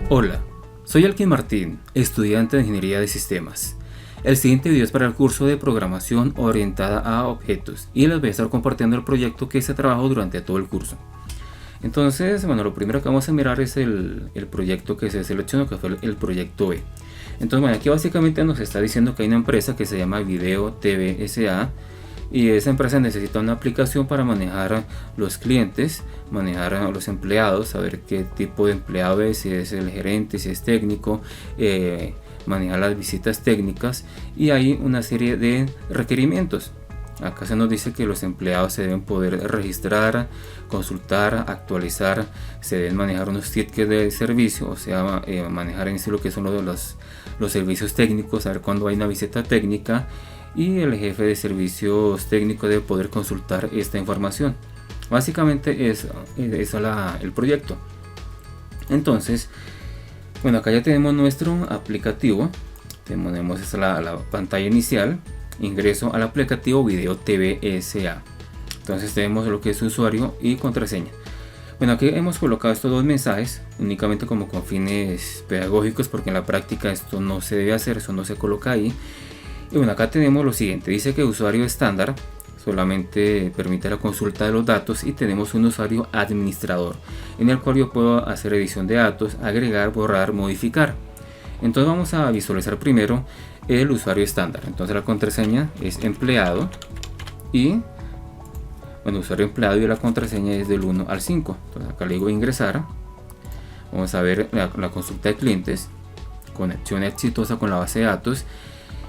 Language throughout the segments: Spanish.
Hola, soy Elkin Martín, estudiante de Ingeniería de Sistemas. El siguiente video es para el curso de programación orientada a objetos y les voy a estar compartiendo el proyecto que se trabajó durante todo el curso. Entonces, lo primero que vamos a mirar es el proyecto que se seleccionó, que fue el proyecto B. Entonces, aquí básicamente nos está diciendo que hay una empresa que se llama Video TV S.A. y esa empresa necesita una aplicación para manejar los clientes, manejar a los empleados, saber qué tipo de empleado es, si es el gerente, si es técnico, manejar las visitas técnicas, y hay una serie de requerimientos. Acá se nos dice que los empleados se deben poder registrar, consultar, actualizar, se deben manejar unos tickets de servicio, o sea, manejar en sí lo que son los servicios técnicos, saber cuándo hay una visita técnica, y el jefe de servicios técnicos debe poder consultar esta información. Básicamente es el proyecto. Entonces, acá ya tenemos nuestro aplicativo. Tenemos la pantalla inicial. Ingreso al aplicativo Video TV S.A. Entonces tenemos lo que es usuario y contraseña. Aquí hemos colocado estos dos mensajes únicamente como con fines pedagógicos, porque en la práctica esto no se debe hacer, eso no se coloca ahí. Y acá tenemos lo siguiente, dice que usuario estándar solamente permite la consulta de los datos, y tenemos un usuario administrador en el cual yo puedo hacer edición de datos, agregar, borrar, modificar. Entonces vamos a visualizar primero el usuario estándar. Entonces la contraseña es empleado y usuario empleado, y la contraseña es del 1 al 5. Entonces acá le digo ingresar. Vamos a ver la consulta de clientes, conexión exitosa con la base de datos.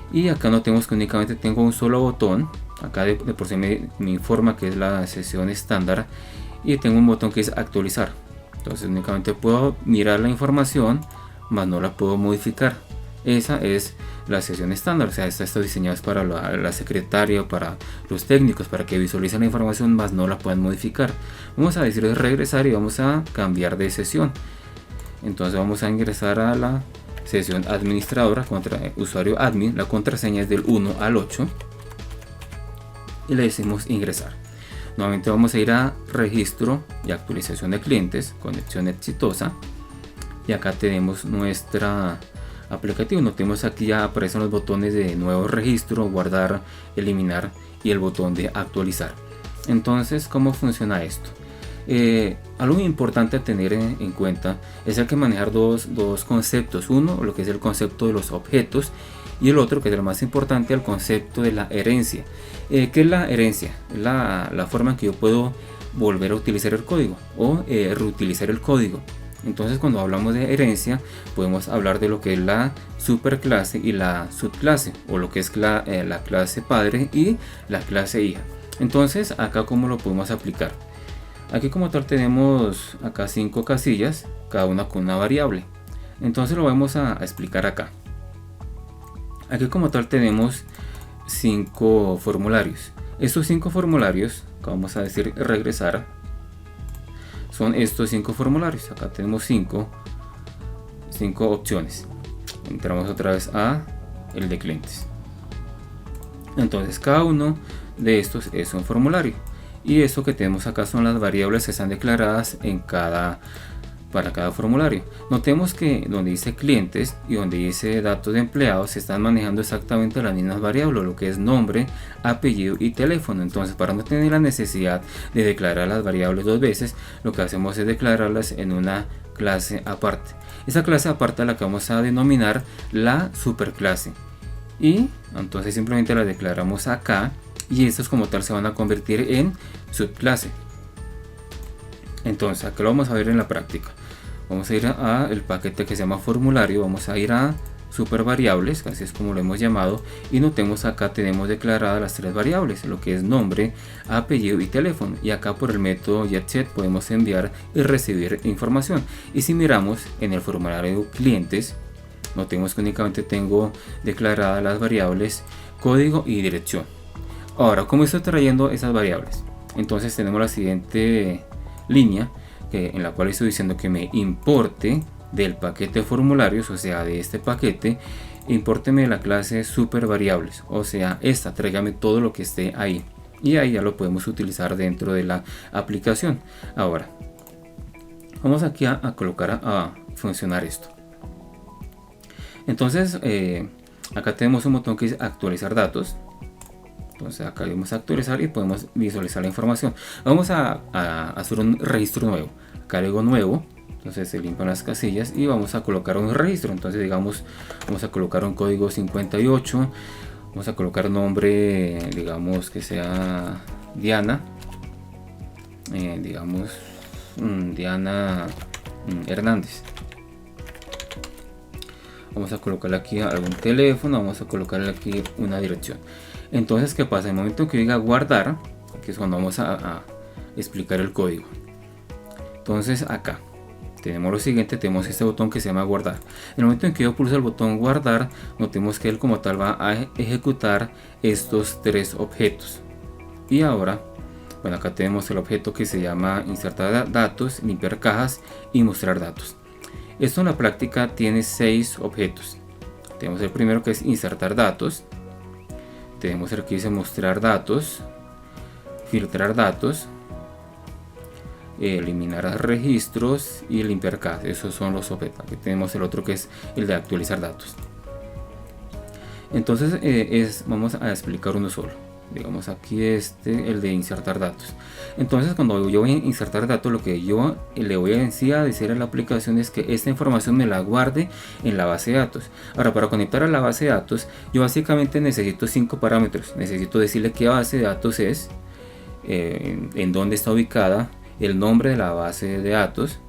Y acá notemos que únicamente tengo un solo botón. Acá de por sí me informa que es la sesión estándar, y tengo un botón que es actualizar. Entonces únicamente puedo mirar la información, mas no la puedo modificar. Esa es la sesión estándar, o sea, está diseñada para la secretaria, para los técnicos, para que visualicen la información, mas no la puedan modificar. Vamos a decir regresar y vamos a cambiar de sesión. Entonces vamos a ingresar a la sesión administradora contra usuario admin. La contraseña es del 1 al 8 y le decimos ingresar. Nuevamente vamos a ir a registro y actualización de clientes, conexión exitosa, y acá tenemos nuestra aplicativo. Notemos aquí ya aparecen los botones de nuevo registro, guardar, eliminar y el botón de actualizar. Entonces, ¿cómo funciona esto? Algo importante a tener en cuenta es el que manejar dos conceptos. Uno, lo que es el concepto de los objetos, y el otro, que es el más importante, el concepto de la herencia. ¿Qué es la herencia? Es la forma en que yo puedo volver a utilizar el código o reutilizar el código. Entonces, cuando hablamos de herencia, podemos hablar de lo que es la superclase y la subclase, o lo que es la clase padre y la clase hija. Entonces, acá cómo lo podemos aplicar. Aquí como tal tenemos acá 5 casillas, cada una con una variable. Entonces lo vamos a explicar acá. Aquí como tal tenemos 5 formularios. Estos 5 formularios, acá vamos a decir regresar, son estos 5 formularios. Acá tenemos 5 opciones. Entramos otra vez a el de clientes. Entonces cada uno de estos es un formulario. Y eso que tenemos acá son las variables que están declaradas para cada formulario. Notemos que donde dice clientes y donde dice datos de empleados se están manejando exactamente las mismas variables, lo que es nombre, apellido y teléfono. Entonces, para no tener la necesidad de declarar las variables dos veces, lo que hacemos es declararlas en una clase aparte. Esa clase aparte es la que vamos a denominar la superclase. Y entonces simplemente la declaramos acá, y estos como tal se van a convertir en subclase. Entonces acá lo vamos a ver en la práctica. Vamos a ir a el paquete que se llama formulario, vamos a ir a super variables, así es como lo hemos llamado, y notemos acá tenemos declaradas las 3 variables, lo que es nombre, apellido y teléfono, y acá por el método getSet podemos enviar y recibir información. Y si miramos en el formulario clientes, notemos que únicamente tengo declaradas las variables código y dirección. Ahora, ¿cómo estoy trayendo esas variables? Entonces tenemos la siguiente línea, en la cual estoy diciendo que me importe del paquete de formularios, o sea, de este paquete, impórteme la clase super variables, o sea, tráigame todo lo que esté ahí, y ahí ya lo podemos utilizar dentro de la aplicación. Ahora, vamos aquí a colocar a funcionar esto. Entonces acá tenemos un botón que dice actualizar datos. Entonces acá vamos a actualizar y podemos visualizar la información. Vamos a hacer un registro nuevo. Acá le digo nuevo. Entonces se limpian las casillas y vamos a colocar un registro. Entonces digamos, vamos a colocar un código 58. Vamos a colocar nombre, digamos que sea Diana. Digamos Diana Hernández. Vamos a colocarle aquí algún teléfono, vamos a colocarle aquí una dirección. Entonces, ¿qué pasa? En el momento que diga guardar, que es cuando vamos a explicar el código. Entonces acá tenemos lo siguiente, tenemos este botón que se llama guardar. En el momento en que yo pulso el botón guardar, notemos que él como tal va a ejecutar estos tres objetos. Y ahora, bueno, acá tenemos el objeto que se llama insertar datos, limpiar cajas y mostrar datos. Esto en la práctica tiene 6 objetos. Tenemos el primero que es insertar datos. Tenemos el que dice mostrar datos, filtrar datos, eliminar registros y limpiar cajas. Esos son los objetos. Aquí tenemos el otro que es el de actualizar datos. Entonces vamos a explicar uno solo. Digamos aquí el de insertar datos. Entonces cuando yo voy a insertar datos, lo que yo le voy a decir a la aplicación es que esta información me la guarde en la base de datos. Ahora, para conectar a la base de datos, yo básicamente necesito 5 parámetros. Necesito decirle qué base de datos es, en dónde está ubicada, el nombre de la base de datos,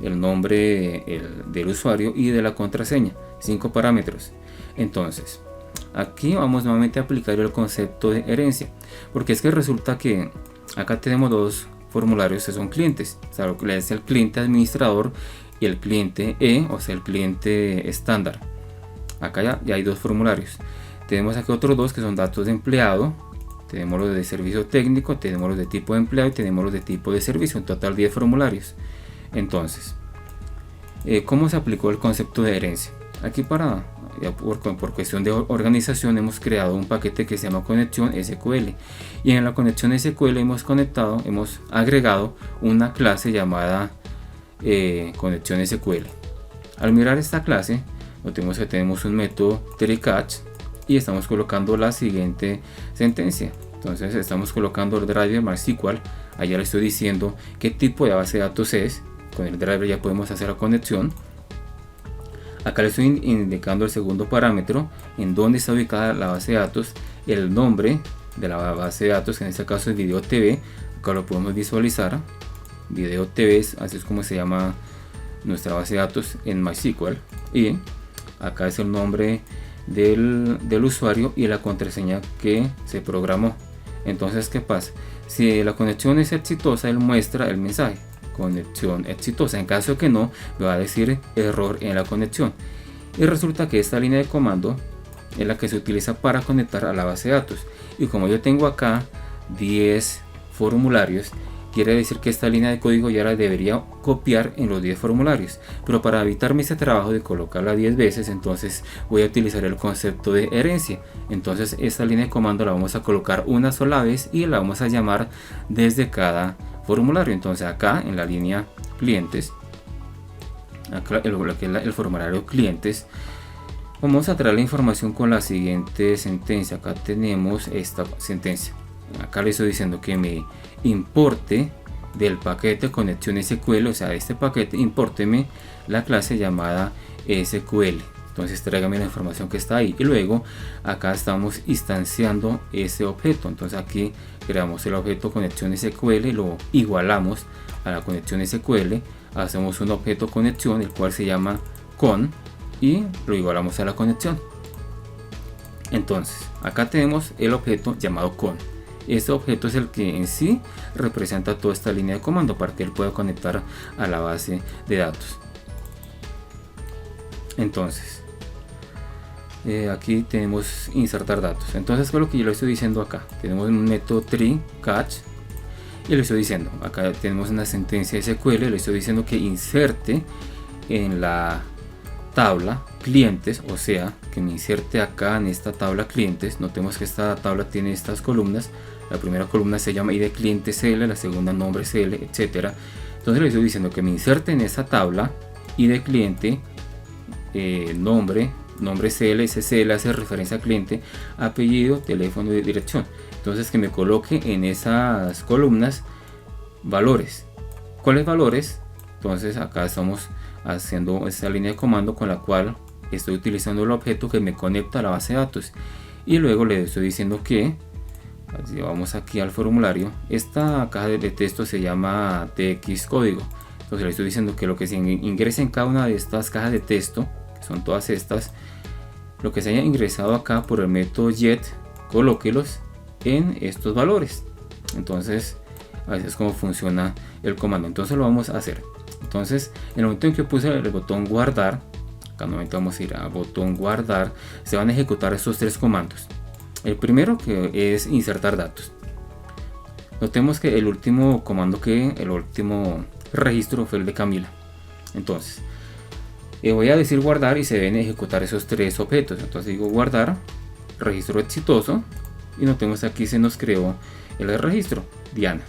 el nombre del usuario y de la contraseña. 5 parámetros. Entonces aquí vamos nuevamente a aplicar el concepto de herencia, porque es que resulta que acá tenemos dos formularios que son clientes, o sea, lo que es el cliente administrador y el cliente o sea, el cliente estándar. Acá ya hay dos formularios. Tenemos aquí otros dos que son datos de empleado. Tenemos los de servicio técnico, tenemos los de tipo de empleado y tenemos los de tipo de servicio. En total 10 formularios. Entonces, ¿cómo se aplicó el concepto de herencia? Aquí por cuestión de organización hemos creado un paquete que se llama conexión SQL, y en la conexión SQL hemos agregado una clase llamada conexión SQL. Al mirar esta clase notemos que tenemos un método TreeCatch y estamos colocando la siguiente sentencia. Entonces estamos colocando el driver MySQL. Allá le estoy diciendo qué tipo de base de datos es. Con el driver ya podemos hacer la conexión. Acá le estoy indicando el segundo parámetro, en dónde está ubicada la base de datos, el nombre de la base de datos, que en este caso es Video TV. Acá lo podemos visualizar. Video TV, así es como se llama nuestra base de datos en MySQL. Y acá es el nombre del usuario y la contraseña que se programó. Entonces, ¿qué pasa? Si la conexión es exitosa, él muestra el mensaje conexión exitosa. En caso de que no, me va a decir error en la conexión. Y resulta que esta línea de comando es la que se utiliza para conectar a la base de datos. Y como yo tengo acá 10 formularios, quiere decir que esta línea de código ya la debería copiar en los 10 formularios. Pero para evitarme ese trabajo de colocarla 10 veces, entonces voy a utilizar el concepto de herencia. Entonces esta línea de comando la vamos a colocar una sola vez y la vamos a llamar desde cada formulario. Entonces acá en la línea clientes, acá el formulario clientes, vamos a traer la información con la siguiente sentencia. Acá tenemos esta sentencia. Acá le estoy diciendo que me importe del paquete conexión SQL, o sea, de este paquete, impórteme la clase llamada SQL. Entonces tráigame la información que está ahí, y luego acá estamos instanciando ese objeto. Entonces aquí creamos el objeto conexión SQL, lo igualamos a la conexión SQL, hacemos un objeto conexión el cual se llama con y lo igualamos a la conexión. Entonces acá tenemos el objeto llamado con. Este objeto es el que en sí representa toda esta línea de comando para que él pueda conectar a la base de datos. Entonces aquí tenemos insertar datos. Entonces, ¿qué es lo que yo le estoy diciendo acá? Tenemos un método TreeCatch y le estoy diciendo, acá tenemos una sentencia SQL, le estoy diciendo que inserte en la tabla clientes, o sea, que me inserte acá en esta tabla clientes. Notemos que esta tabla tiene estas columnas. La primera columna se llama ID cliente CL, la segunda nombre CL, etcétera. Entonces le estoy diciendo que me inserte en esa tabla ID cliente, nombre CL, ese CL hace referencia al cliente, apellido, teléfono y dirección. Entonces que me coloque en esas columnas valores. ¿Cuáles valores? Entonces acá estamos haciendo esta línea de comando con la cual estoy utilizando el objeto que me conecta a la base de datos, y luego le estoy diciendo que, vamos aquí al formulario, esta caja de texto se llama TX código. Entonces le estoy diciendo que lo que se ingrese en cada una de estas cajas de texto, que son todas estas, lo que se haya ingresado acá por el método get, colóquelos en estos valores. Entonces así es como funciona el comando. Entonces lo vamos a hacer. Entonces en el momento en que puse el botón guardar, acá nuevamente vamos a ir a botón guardar, se van a ejecutar estos tres comandos. El primero, que es insertar datos. Notemos que el último registro fue el de Camila. Entonces voy a decir guardar y se deben ejecutar esos tres objetos. Entonces digo guardar, registro exitoso, y notemos aquí se nos creó el registro Diana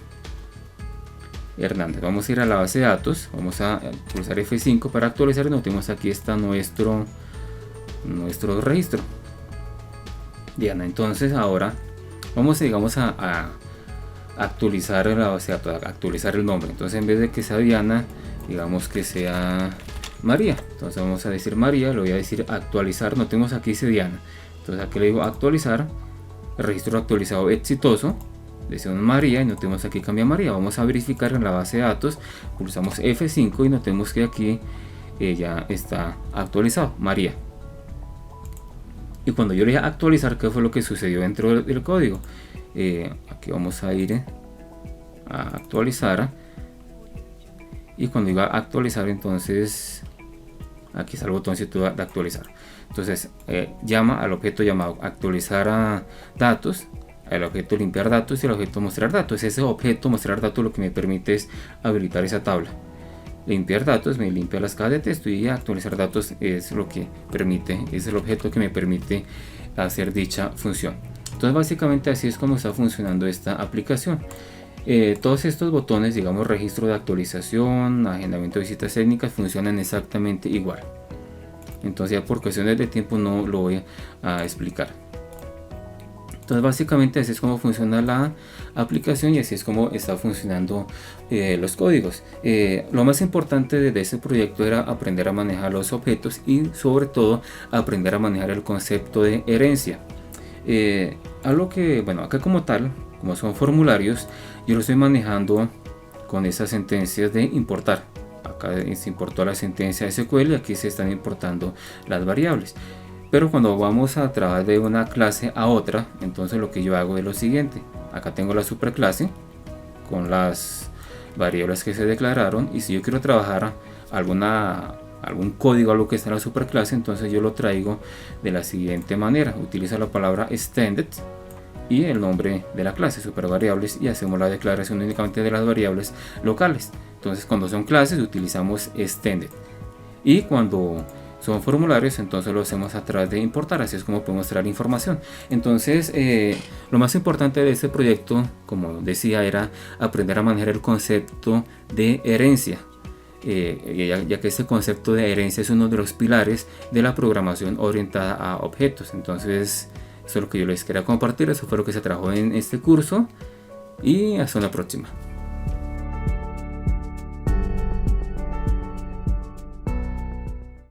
Hernández. Vamos a ir a la base de datos, vamos a pulsar F5 para actualizar, y notemos aquí está nuestro registro Diana. Entonces ahora vamos, digamos, a actualizar la base de datos, a actualizar el nombre. Entonces en vez de que sea Diana, digamos que sea María. Entonces vamos a decir María, le voy a decir actualizar, notemos aquí dice Diana. Entonces aquí le digo actualizar, el registro actualizado exitoso, decimos María y notemos aquí cambia María. Vamos a verificar en la base de datos, pulsamos F5 y notemos que aquí ya está actualizado María. Y cuando yo le dije actualizar, ¿qué fue lo que sucedió dentro del código? Aquí vamos a ir a actualizar, y cuando diga actualizar, entonces aquí está el botoncito de actualizar. Entonces llama al objeto llamado actualizar a datos, al objeto limpiar datos y al objeto mostrar datos. Ese objeto mostrar datos lo que me permite es habilitar esa tabla. Limpiar datos me limpia las cajas de texto, y actualizar datos es lo que permite, es el objeto que me permite hacer dicha función. Entonces básicamente así es como está funcionando esta aplicación. Todos estos botones, digamos registro de actualización, agendamiento de visitas técnicas, funcionan exactamente igual. Entonces ya por cuestiones de tiempo no lo voy a explicar. Entonces básicamente así es como funciona la aplicación, y así es como está funcionando los códigos. Lo más importante de este proyecto era aprender a manejar los objetos, y sobre todo aprender a manejar el concepto de herencia. Algo que, bueno, acá como tal, como son formularios, yo lo estoy manejando con esas sentencias de importar. Acá se importó la sentencia SQL y aquí se están importando las variables. Pero cuando vamos a trabajar de una clase a otra, entonces lo que yo hago es lo siguiente. Acá tengo la superclase con las variables que se declararon, y si yo quiero trabajar algún código, algo que está en la superclase, entonces yo lo traigo de la siguiente manera. Utilizo la palabra extended y el nombre de la clase, supervariables, y hacemos la declaración únicamente de las variables locales. Entonces cuando son clases utilizamos extended, y cuando son formularios entonces lo hacemos a través de importar. Así es como podemos traer información. Entonces lo más importante de este proyecto, como decía, era aprender a manejar el concepto de herencia, ya que este concepto de herencia es uno de los pilares de la programación orientada a objetos. Entonces eso es lo que yo les quería compartir. Eso fue lo que se trabajó en este curso, y hasta la próxima.